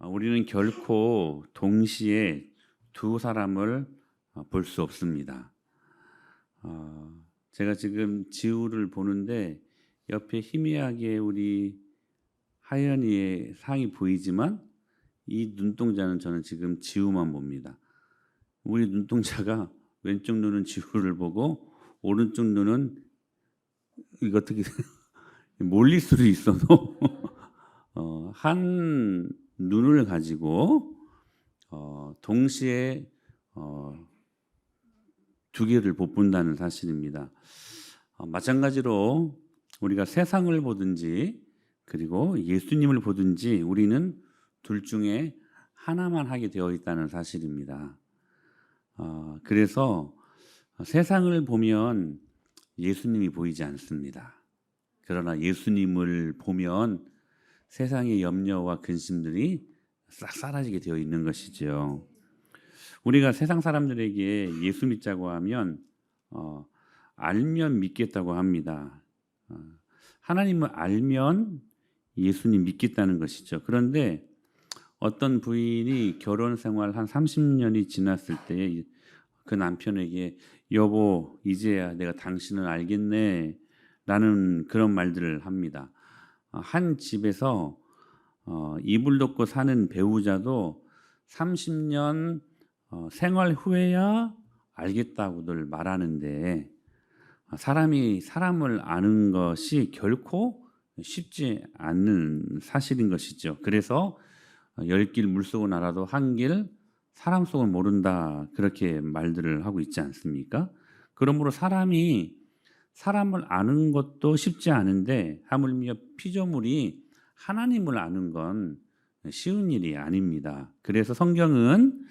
우리는 결코 동시에 두 사람을 볼 수 없습니다. 제가 지금 지우를 보는데 옆에 희미하게 우리 하연이의 상이 보이지만 이 눈동자는 저는 지금 지우만 봅니다. 우리 눈동자가 왼쪽 눈은 지우를 보고 오른쪽 눈은 이거 어떻게 몰릴 수도 있어도 한 눈을 가지고 동시에 두 개를 못 본다는 사실입니다. 마찬가지로 우리가 세상을 보든지 그리고 예수님을 보든지 우리는 둘 중에 하나만 하게 되어 있다는 사실입니다. 그래서 세상을 보면 예수님이 보이지 않습니다. 그러나 예수님을 보면 세상의 염려와 근심들이 싹 사라지게 되어 있는 것이죠. 우리가 세상 사람들에게 예수 믿자고 하면 알면 믿겠다고 합니다. 하나님을 알면 예수님 믿겠다는 것이죠. 그런데 어떤 부인이 결혼 생활 한 30년이 지났을 때 그 남편에게 여보 이제야 내가 당신을 알겠네 라는 그런 말들을 합니다. 한 집에서 이불 덮고 사는 배우자도 30년 생활 후에야 알겠다고들 말하는데 사람이 사람을 아는 것이 결코 쉽지 않는 사실인 것이죠. 그래서 10길 물속은 알아도 한 길 사람 속은 모른다 그렇게 말들을 하고 있지 않습니까? 그러므로 사람이 사람을 아는 것도 쉽지 않은데 하물며 피조물이 하나님을 아는 건 쉬운 일이 아닙니다. 그래서 성경은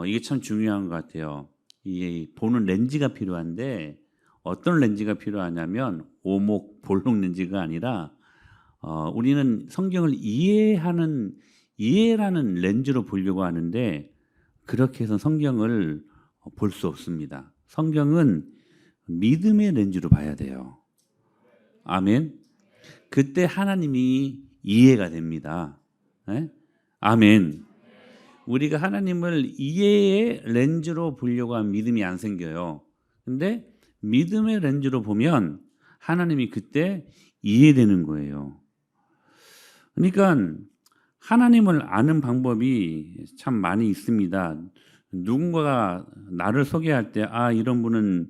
이게 참 중요한 것 같아요. 이 보는 렌즈가 필요한데 어떤 렌즈가 필요하냐면 오목 볼록 렌즈가 아니라 우리는 성경을 이해라는 렌즈로 보려고 하는데 그렇게 해서 성경을 볼 수 없습니다. 성경은 믿음의 렌즈로 봐야 돼요. 아멘. 그때 하나님이 이해가 됩니다. 네? 아멘. 우리가 하나님을 이해의 렌즈로 보려고 하면 믿음이 안 생겨요. 근데 믿음의 렌즈로 보면 하나님이 그때 이해되는 거예요. 그러니까 하나님을 아는 방법이 참 많이 있습니다. 누군가가 나를 소개할 때 이런 분은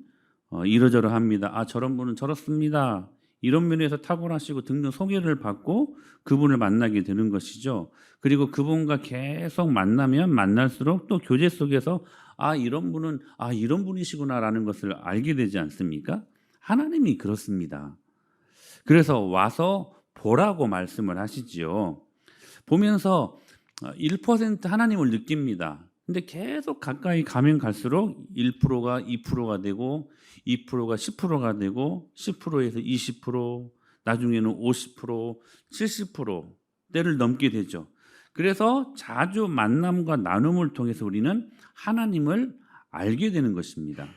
이러저러합니다. 저런 분은 저렇습니다. 이런 면에서 탁월하시고 등등 소개를 받고 그분을 만나게 되는 것이죠. 그리고 그분과 계속 만나면 만날수록 또 교제 속에서 이런 분은 이런 분이시구나라는 것을 알게 되지 않습니까? 하나님이 그렇습니다. 그래서 와서 보라고 말씀을 하시지요. 보면서 1% 하나님을 느낍니다. 근데 계속 가까이 가면 갈수록 1%가 2%가 되고 2%가 10%가 되고 10%에서 20% 나중에는 50% 70% 때를 넘게 되죠. 그래서 자주 만남과 나눔을 통해서 우리는 하나님을 알게 되는 것입니다.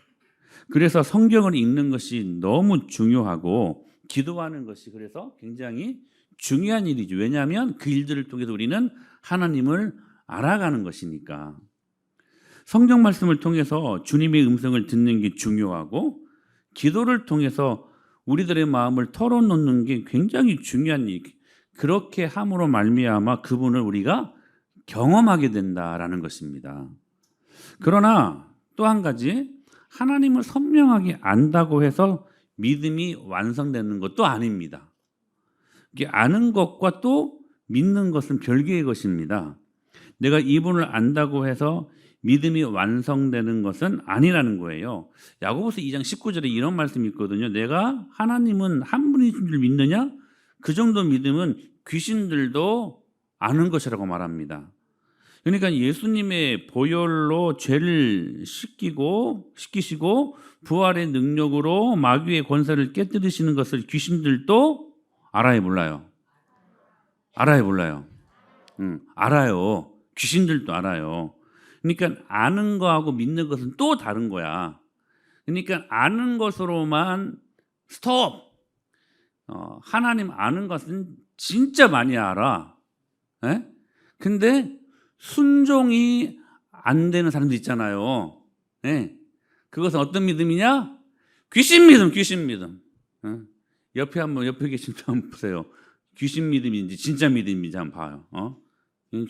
그래서 성경을 읽는 것이 너무 중요하고 기도하는 것이 그래서 굉장히 중요한 일이죠. 왜냐하면 그 일들을 통해서 우리는 하나님을 알아가는 것이니까. 성경 말씀을 통해서 주님의 음성을 듣는 게 중요하고 기도를 통해서 우리들의 마음을 털어놓는 게 굉장히 중요한 일. 그렇게 함으로 말미암아 그분을 우리가 경험하게 된다라는 것입니다. 그러나 또 한 가지 하나님을 선명하게 안다고 해서 믿음이 완성되는 것도 아닙니다. 이게 아는 것과 또 믿는 것은 별개의 것입니다. 내가 이분을 안다고 해서 믿음이 완성되는 것은 아니라는 거예요. 야고보서 2장 19절에 이런 말씀이 있거든요. 내가 하나님은 한 분이신 줄 믿느냐? 그 정도 믿음은 귀신들도 아는 것이라고 말합니다. 그러니까 예수님의 보혈로 죄를 씻기시고 부활의 능력으로 마귀의 권세를 깨뜨리시는 것을 귀신들도 알아요, 몰라요? 알아요, 몰라요? 알아요. 귀신들도 알아요. 그러니까 아는 거하고 믿는 것은 또 다른 거야. 그러니까 아는 것으로만 스톱. 하나님 아는 것은 진짜 많이 알아. 에? 근데 순종이 안 되는 사람도 있잖아요. 예. 그것은 어떤 믿음이냐? 귀신 믿음, 귀신 믿음. 옆에 계신 분 한번 보세요. 귀신 믿음인지 진짜 믿음인지 한번 봐요.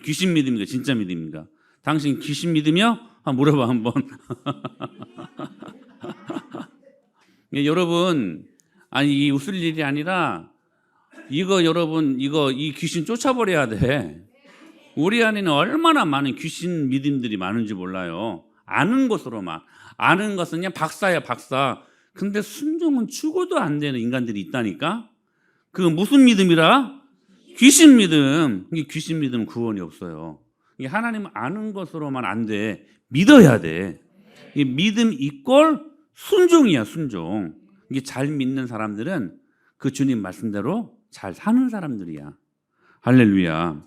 귀신 믿음인가 진짜 믿음인가? 당신 귀신 믿으며? 한번 물어봐 한번. 예, 여러분, 아니 이 웃을 일이 아니라 이거 여러분 이 귀신 쫓아버려야 돼. 우리 안에는 얼마나 많은 귀신 믿음들이 많은지 몰라요. 아는 것으로만. 아는 것은 그냥 박사야 박사. 근데 순종은 죽어도 안 되는 인간들이 있다니까. 그 무슨 믿음이라? 귀신 믿음. 이게 귀신 믿음은 구원이 없어요. 이게 하나님 아는 것으로만 안 돼. 믿어야 돼. 이게 믿음 이꼴 순종이야 순종. 이게 잘 믿는 사람들은 그 주님 말씀대로 잘 사는 사람들이야. 할렐루야.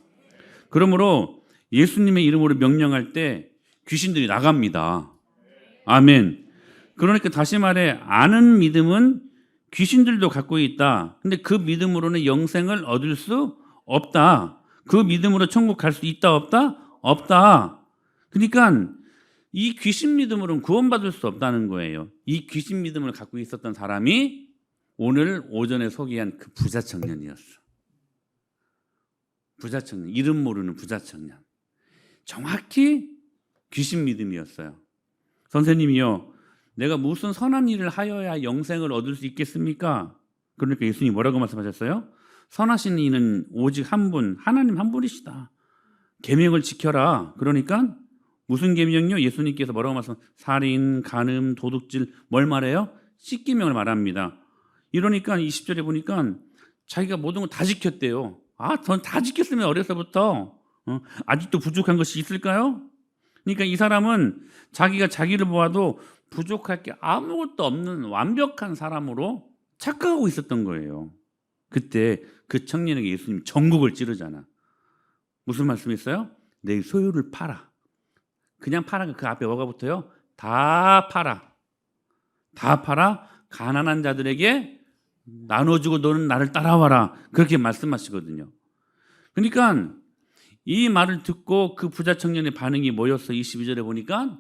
그러므로 예수님의 이름으로 명령할 때 귀신들이 나갑니다. 아멘. 그러니까 다시 말해 아는 믿음은 귀신들도 갖고 있다. 근데 그 믿음으로는 영생을 얻을 수 없다. 그 믿음으로 천국 갈 수 있다 없다? 없다. 그러니까 이 귀신 믿음으로는 구원받을 수 없다는 거예요. 이 귀신 믿음을 갖고 있었던 사람이 오늘 오전에 소개한 그 부자 청년이었어. 부자 청년, 이름 모르는 부자 청년. 정확히 귀신 믿음이었어요. 선생님이요, 내가 무슨 선한 일을 하여야 영생을 얻을 수 있겠습니까? 그러니까 예수님이 뭐라고 말씀하셨어요? 선하신 이는 오직 한 분, 하나님 한 분이시다. 계명을 지켜라. 그러니까 무슨 계명요? 예수님께서 뭐라고 살인, 간음, 도둑질 뭘 말해요? 10계명을 말합니다. 이러니까 20절에 보니까 자기가 모든 걸 다 지켰대요. 전 다 지켰으면 어려서부터 아직도 부족한 것이 있을까요? 그러니까 이 사람은 자기가 자기를 보아도 부족할 게 아무것도 없는 완벽한 사람으로 착각하고 있었던 거예요. 그때 그 청년에게 예수님이 전국을 찌르잖아. 무슨 말씀이었어요? 내 소유를 팔아. 그냥 팔아. 그 앞에 뭐가 붙어요? 다 팔아. 다 팔아. 가난한 자들에게 나눠주고 너는 나를 따라와라. 그렇게 말씀하시거든요. 그러니까 이 말을 듣고 그 부자 청년의 반응이 뭐였어? 22절에 보니까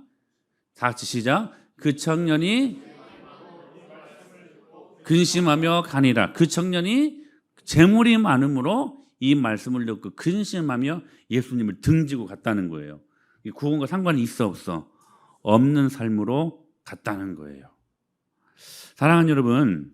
다 같이 시작. 그 청년이 근심하며 가니라. 그 청년이 재물이 많음으로 이 말씀을 듣고 근심하며 예수님을 등지고 갔다는 거예요. 구원과 상관이 있어 없어? 없는 삶으로 갔다는 거예요. 사랑하는 여러분,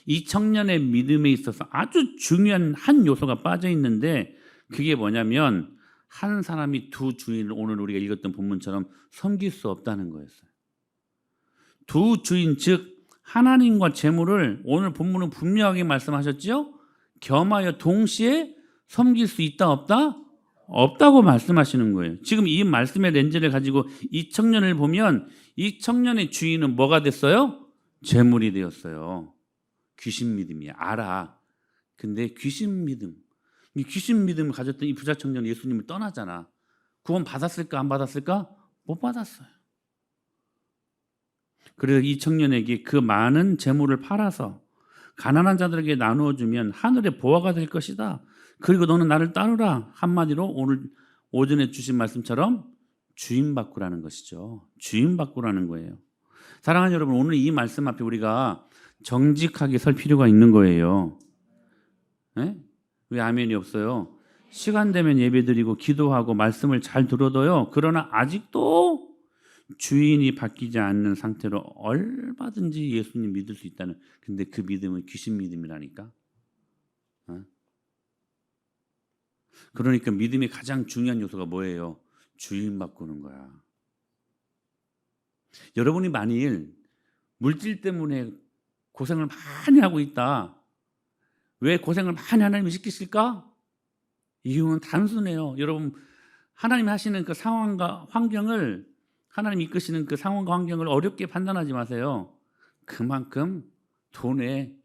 이 청년의 믿음에 있어서 아주 중요한 한 요소가 빠져 있는데 그게 뭐냐면 한 사람이 두 주인을 오늘 우리가 읽었던 본문처럼 섬길 수 없다는 거였어요. 두 주인 즉 하나님과 재물을 오늘 본문은 분명하게 말씀하셨죠. 겸하여 동시에 섬길 수 있다 없다? 없다고 말씀하시는 거예요. 지금 이 말씀의 렌즈를 가지고 이 청년을 보면 이 청년의 주인은 뭐가 됐어요? 재물이 되었어요. 귀신 믿음이야. 알아. 근데 귀신 믿음. 이 귀신 믿음을 가졌던 이 부자 청년이 예수님을 떠나잖아. 구원 받았을까 안 받았을까? 못 받았어요. 그래서 이 청년에게 그 많은 재물을 팔아서 가난한 자들에게 나누어 주면 하늘의 보화가 될 것이다. 그리고 너는 나를 따르라. 한마디로 오늘 오전에 주신 말씀처럼 주인 바꾸라는 것이죠. 주인 바꾸라는 거예요. 사랑하는 여러분, 오늘 이 말씀 앞에 우리가 정직하게 설 필요가 있는 거예요. 네? 왜 아멘이 없어요? 시간 되면 예배드리고 기도하고 말씀을 잘 들어도요. 그러나 아직도 주인이 바뀌지 않는 상태로 얼마든지 예수님 믿을 수 있다는. 근데 그 믿음은 귀신 믿음이라니까. 그러니까 믿음의 가장 중요한 요소가 뭐예요? 주인 바꾸는 거야. 여러분이 만일 물질 때문에 고생을 많이 하고 있다. 왜 고생을 많이 하나님이 시키실까? 이유는 단순해요. 여러분, 하나님이 하시는 그 상황과 환경을, 하나님이 이끄시는 그 상황과 환경을 어렵게 판단하지 마세요. 그만큼 돈에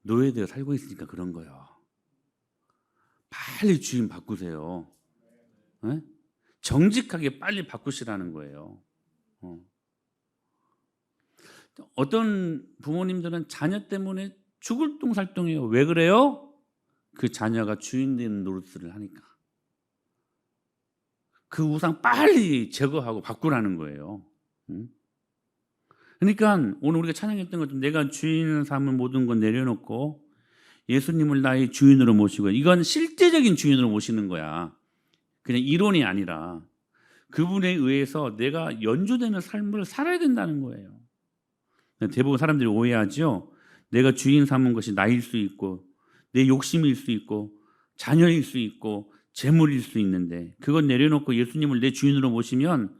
노예되어 살고 있으니까 그런 거예요. 빨리 주인 바꾸세요. 네? 정직하게 빨리 바꾸시라는 거예요. 어떤 부모님들은 자녀 때문에 죽을 똥살똥해요. 왜 그래요? 그 자녀가 주인 되는 노릇을 하니까. 그 우상 빨리 제거하고 바꾸라는 거예요. 그러니까 오늘 우리가 찬양했던 것처럼 내가 주인을 삼은 모든 건 내려놓고 예수님을 나의 주인으로 모시고, 이건 실제적인 주인으로 모시는 거야. 그냥 이론이 아니라 그분에 의해서 내가 연주되는 삶을 살아야 된다는 거예요. 대부분 사람들이 오해하죠. 내가 주인 삼은 것이 나일 수 있고 내 욕심일 수 있고 자녀일 수 있고 재물일 수 있는데, 그건 내려놓고 예수님을 내 주인으로 모시면,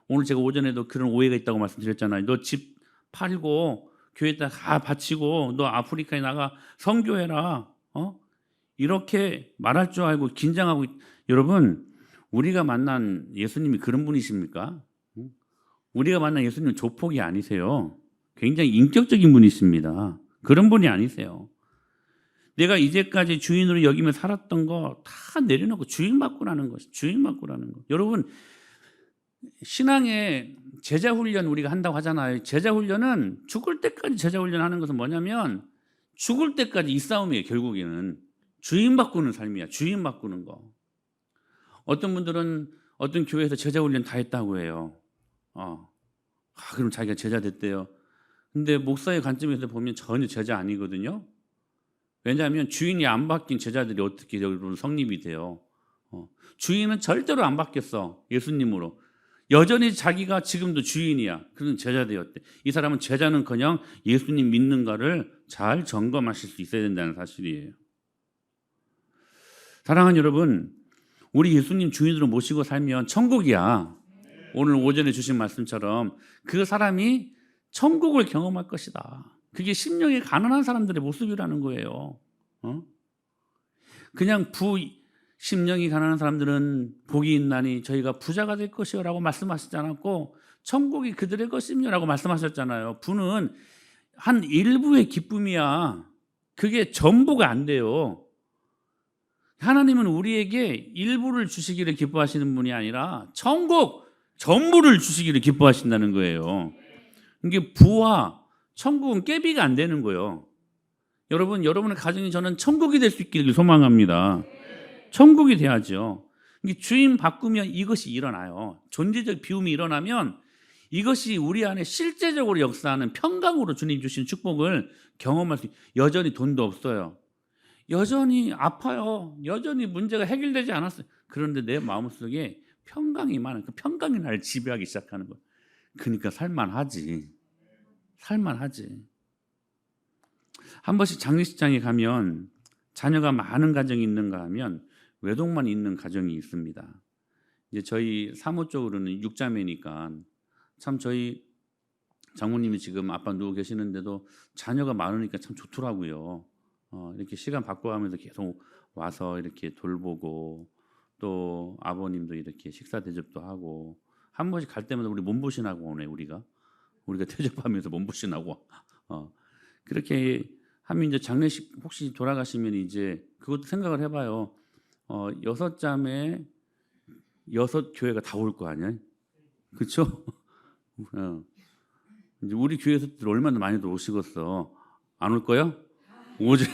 오늘 제가 오전에도 그런 오해가 있다고 말씀드렸잖아요. 너 집 팔고 교회에다 다 바치고 너 아프리카에 나가 선교해라, 이렇게 말할 줄 알고 긴장하고 여러분, 우리가 만난 예수님이 그런 분이십니까? 우리가 만난 예수님은 조폭이 아니세요. 굉장히 인격적인 분이십니다. 그런 분이 아니세요. 내가 이제까지 주인으로 여기며 살았던 거 다 내려놓고 주인 바꾸라는 것이, 주인 바꾸라는 거. 여러분, 신앙의 제자 훈련 우리가 한다고 하잖아요. 제자 훈련은 죽을 때까지 제자 훈련하는 것은 뭐냐면 죽을 때까지 이 싸움이에요. 결국에는 주인 바꾸는 삶이야. 주인 바꾸는 거. 어떤 분들은 어떤 교회에서 제자 훈련 다 했다고 해요. 그럼 자기가 제자 됐대요. 근데 목사의 관점에서 보면 전혀 제자 아니거든요. 왜냐하면 주인이 안 바뀐 제자들이 어떻게 여러분 성립이 돼요? 주인은 절대로 안 바뀌었어. 예수님으로. 여전히 자기가 지금도 주인이야. 그런 제자 되었대. 이 사람은 제자는커녕 예수님 믿는가를 잘 점검하실 수 있어야 된다는 사실이에요. 사랑하는 여러분, 우리 예수님 주인으로 모시고 살면 천국이야. 오늘 오전에 주신 말씀처럼 그 사람이 천국을 경험할 것이다. 그게 심령이 가난한 사람들의 모습이라는 거예요. 그냥 심령이 가난한 사람들은 복이 있나니 저희가 부자가 될 것이요 라고 말씀하시지 않았고, 천국이 그들의 것이며 라고 말씀하셨잖아요. 부는 한 일부의 기쁨이야. 그게 전부가 안 돼요. 하나님은 우리에게 일부를 주시기를 기뻐하시는 분이 아니라 천국 전부를 주시기를 기뻐하신다는 거예요. 이게 부와 천국은 깨비가 안 되는 거예요. 여러분, 여러분의 가정이 저는 천국이 될 수 있기를 소망합니다. 천국이 돼야죠. 이게 주인 바꾸면 이것이 일어나요. 존재적 비움이 일어나면 이것이 우리 안에 실제적으로 역사하는 평강으로 주님 주신 축복을 경험할 수 있어요. 여전히 돈도 없어요. 여전히 아파요. 여전히 문제가 해결되지 않았어요. 그런데 내 마음속에 평강이 많은, 그 평강이 나를 지배하기 시작하는 거예요. 그러니까 살만하지. 살만하지. 한 번씩 장례식장에 가면 자녀가 많은 가정이 있는가 하면 외동만 있는 가정이 있습니다. 이제 저희 사모 쪽으로는 6자매니까 참 저희 장모님이 지금 아빠 누워 계시는데도 자녀가 많으니까 참 좋더라고요. 이렇게 시간 바꿔가면서 계속 와서 이렇게 돌보고, 또 아버님도 이렇게 식사 대접도 하고, 한 번씩 갈 때마다 우리 몸보신하고 오네. 우리가 대접하면서 몸보신하고 그렇게 하면 이제 장례식 혹시 돌아가시면 이제 그것도 생각을 해봐요. 6자매 6교회가 다 올 거 아니야? 그렇죠? 이제 우리 교회에서 얼마나 많이들 오시겠어? 안 올 거야? 오지.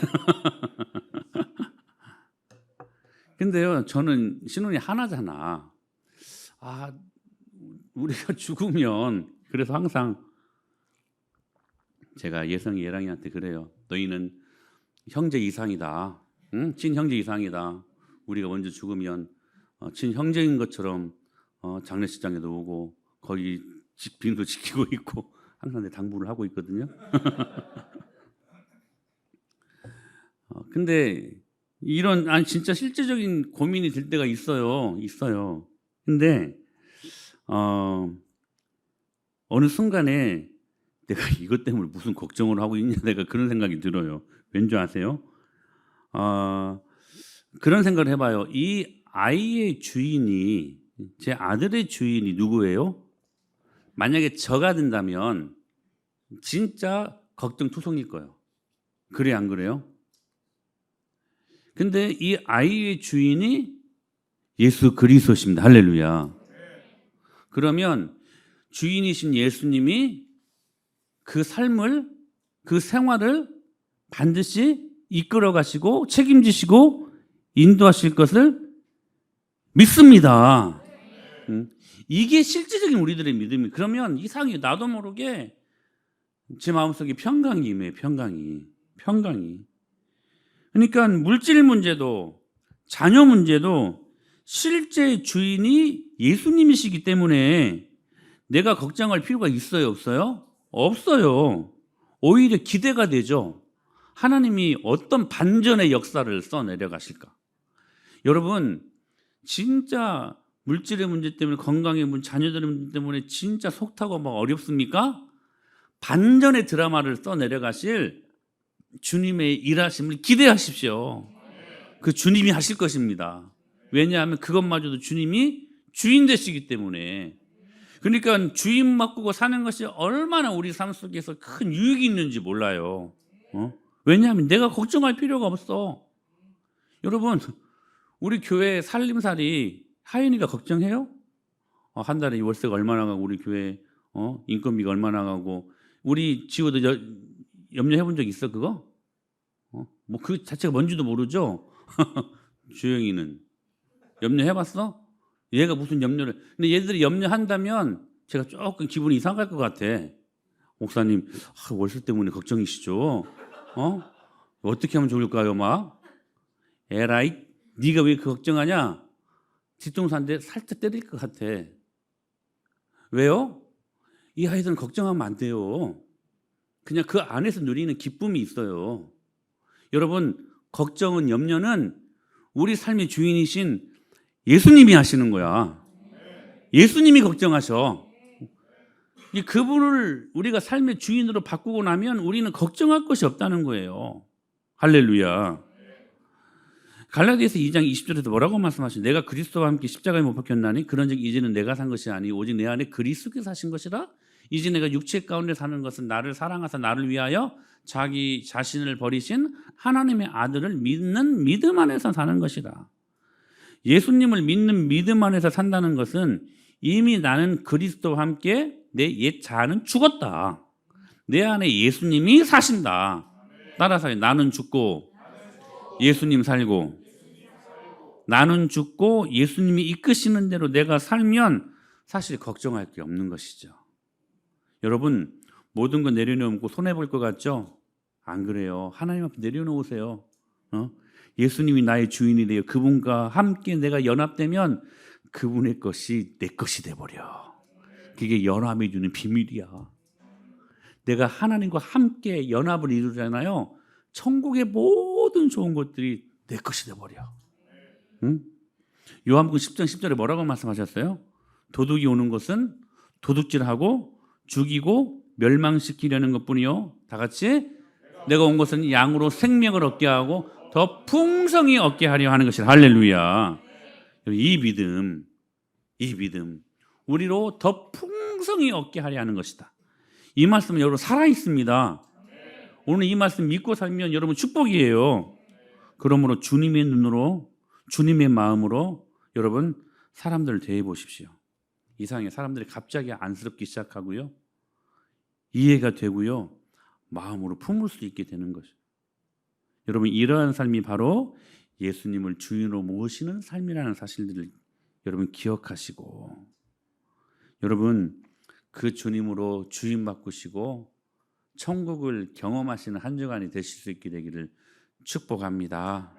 근데요, 저는 신혼이 하나잖아. 우리가 죽으면, 그래서 항상 제가 예성이 예랑이한테 그래요. 너희는 형제 이상이다. 응? 친형제 이상이다. 우리가 먼저 죽으면 친형제인 것처럼 장례식장에도 오고 거기 빈도 지키고 있고 항상 내 당부를 하고 있거든요. 근데 이런 진짜 실제적인 고민이 들 때가 있어요. 근데 어느 순간에 내가 이것 때문에 무슨 걱정을 하고 있냐, 내가 그런 생각이 들어요. 왠지 아세요? 그런 생각을 해봐요. 이 아이의 주인이, 제 아들의 주인이 누구예요? 만약에 저가 된다면 진짜 걱정투성일 거예요. 그래, 안 그래요? 근데 이 아이의 주인이 예수 그리스도십니다. 할렐루야. 그러면 주인이신 예수님이 그 삶을, 그 생활을 반드시 이끌어 가시고 책임지시고 인도하실 것을 믿습니다. 응? 이게 실제적인 우리들의 믿음이. 그러면 이상해. 나도 모르게 제 마음속에 평강이 임해요. 평강이. 그러니까 물질 문제도 자녀 문제도 실제 주인이 예수님이시기 때문에 내가 걱정할 필요가 있어요, 없어요? 없어요. 오히려 기대가 되죠. 하나님이 어떤 반전의 역사를 써내려 가실까? 여러분, 진짜 물질의 문제 때문에, 건강의 문제, 자녀들의 문제 때문에 진짜 속 타고 막 어렵습니까? 반전의 드라마를 써내려 가실 주님의 일하심을 기대하십시오. 그 주님이 하실 것입니다. 왜냐하면 그것마저도 주님이 주인 되시기 때문에. 그러니까 주인 바꾸고 사는 것이 얼마나 우리 삶 속에서 큰 유익이 있는지 몰라요. 왜냐하면 내가 걱정할 필요가 없어. 여러분, 우리 교회 살림살이 하윤이가 걱정해요? 한 달에 월세가 얼마나 가고 우리 교회 인건비가 얼마나 가고 우리 지호도 염려해 본 적 있어 그거? 뭐 그 자체가 뭔지도 모르죠. 주영이는 염려해 봤어? 얘가 무슨 염려를? 근데 얘들이 염려한다면 제가 조금 기분이 이상할 것 같아. 목사님, 월세 때문에 걱정이시죠? 어떻게 하면 좋을까요, 막? 에라이, 네가 왜 그 걱정하냐? 뒤통수 한 대 살짝 때릴 것 같아. 왜요? 이 아이들은 걱정하면 안 돼요. 그냥 그 안에서 누리는 기쁨이 있어요. 여러분, 걱정은, 염려는 우리 삶의 주인이신 예수님이 하시는 거야. 예수님이 걱정하셔. 그분을 우리가 삶의 주인으로 바꾸고 나면 우리는 걱정할 것이 없다는 거예요. 할렐루야. 갈라디아서 2장 20절에서 뭐라고 말씀하시죠? 내가 그리스도와 함께 십자가에 못 박혔나니 그런즉 이제는 내가 산 것이 아니 오직 내 안에 그리스도께서 사신 것이라. 이제 내가 육체 가운데 사는 것은 나를 사랑하사 나를 위하여 자기 자신을 버리신 하나님의 아들을 믿는 믿음 안에서 사는 것이라. 예수님을 믿는 믿음 안에서 산다는 것은 이미 나는 그리스도와 함께 내 옛 자아는 죽었다. 내 안에 예수님이 사신다. 따라서 나는 죽고 예수님 살고, 나는 죽고 예수님이 이끄시는 대로 내가 살면 사실 걱정할 게 없는 것이죠. 여러분, 모든 거 내려놓고 손해볼 것 같죠? 안 그래요. 하나님 앞에 내려놓으세요. 예수님이 나의 주인이 돼요. 그분과 함께 내가 연합되면 그분의 것이 내 것이 돼버려. 그게 연합이 주는 비밀이야. 내가 하나님과 함께 연합을 이루잖아요. 천국의 모든 좋은 것들이 내 것이 돼버려. 응? 요한복음 10장 10절에 뭐라고 말씀하셨어요? 도둑이 오는 것은 도둑질하고 죽이고 멸망시키려는 것뿐이요. 다 같이 내가 온 것은 양으로 생명을 얻게 하고 더 풍성히 얻게 하려 하는 것이라. 할렐루야. 이 믿음 우리로 더 풍성히 얻게 하려 하는 것이다. 이 말씀은 여러분 살아있습니다. 오늘 이 말씀 믿고 살면 여러분 축복이에요. 그러므로 주님의 눈으로 주님의 마음으로 여러분 사람들을 대해 보십시오. 이상해. 사람들이 갑자기 안쓰럽기 시작하고요. 이해가 되고요. 마음으로 품을 수 있게 되는 것이죠. 여러분 이러한 삶이 바로 예수님을 주인으로 모시는 삶이라는 사실들을 여러분 기억하시고 여러분 그 주님으로 주인 바꾸시고 천국을 경험하시는 한 주간이 되실 수 있게 되기를 축복합니다.